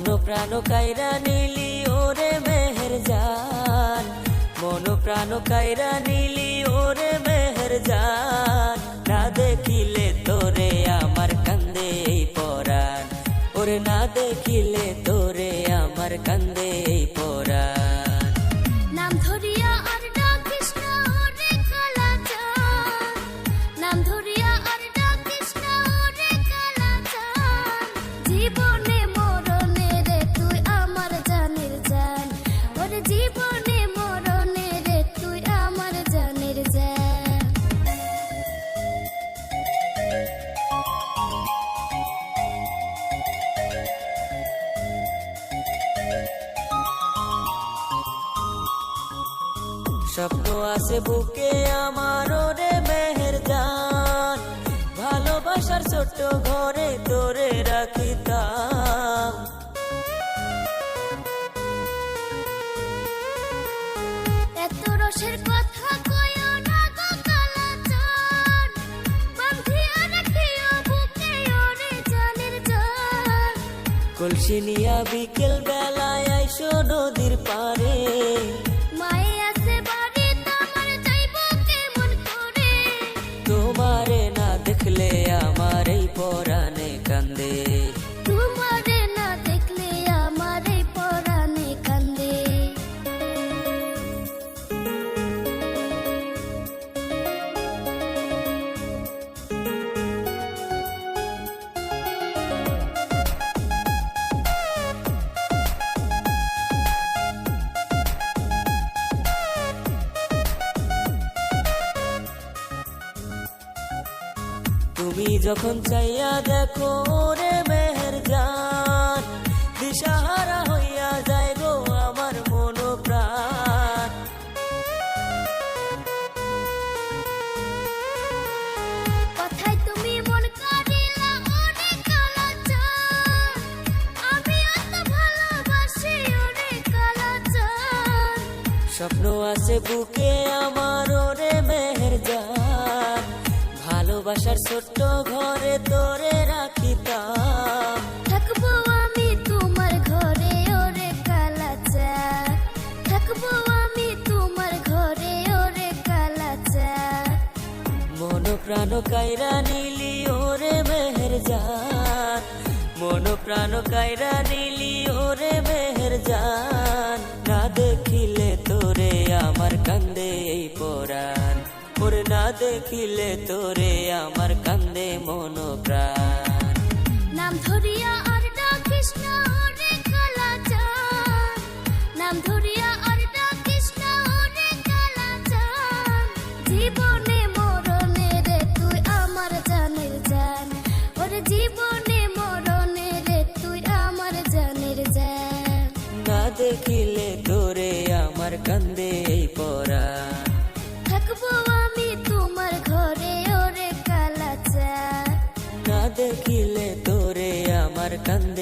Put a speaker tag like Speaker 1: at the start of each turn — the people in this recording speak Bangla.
Speaker 1: মন প্রাণ কাইরা নিলি ওরে মেহের জান, মন প্রাণ কাইরা নিলি ওরে মেহের জান। না দেখিলে তোরে আমার কান্দে এই পরাণ, ওরে না দেখিলে তোরে আমার কান্দে এই পরাণ।
Speaker 2: নাম ধরিয়া আর ডাকিস না ওরে কালাচান, নাম ধরিয়া আর ডাকিস না ওরে কালাচান। জীবনে মরণে রে তুই আমার জানের জান, ওরে জীবনে মরণে রে তুই আমার জানের জান।
Speaker 1: স্বপ্ন আছে বুকে আমার ওরে মেহের জান, ভালোবাসার ছোট্ট ঘরে তোরে রাখিতাম।
Speaker 2: এত রসের কথা কইও না গো কালাচান, বাঁধিয়া রাখিও বুকে ওরে জানের জান।
Speaker 1: কলসি নিয়া বিকেল বেলায় আইসো নদীর পারে,
Speaker 2: মায়ে আছে বাড়িতে আমার যাইব কেমন করে।
Speaker 1: তোমারে না দেখলে আমার এই পরাণে কান্দে,
Speaker 2: তোমারে না দেখলে আমার এই পরাণে কান্দে।
Speaker 1: তুমি যখন চাইয়া দেখো রে মেহের জান, দিশাহারা হইয়া যায় গো আমার মন প্রাণ।
Speaker 2: কথায় তুমি মন কাড়িলা ওরে কালাচান, আমি অত ভালোবাসি ওরে কালাচান।
Speaker 1: স্বপ্ন আছে বুকে আমার ওরে মেহের জান, ভালোবাসার ছোট্ট ঘরে তোরে রাখিতাম।
Speaker 2: থাকবো আমি তোমার ঘরে ওরে কালাচান, থাকবো আমি তোমার ঘরে ওরে কালাচান।
Speaker 1: মন প্রাণ কাইরা নিলি ওরে মেহের জান, মন প্রাণ কাইরা নিলি ওরে মেহের জান। না দেখিলে তোরে আমার কান্দে এই পরাণ, ওরে না দেখিলে তোরে আমার কান্দে মন প্রাণ।
Speaker 2: নাম ধরিয়া আর ডাকিস না ওরে কালাচান, নাম ধরিয়া আর ডাকিস না ওরে কালাচান। জীবনে মরণে রে তুই আমার জানের জান, ওরে জীবনে মরণে রে তুই আমার জানের জান।
Speaker 1: না দেখিলে তোরে আমার কান্দে এই পরাণ,
Speaker 2: থাকবো আমি তোমার ঘরে ওরে কালাচান।
Speaker 1: না দেখিলে তোরে আমার কান্দে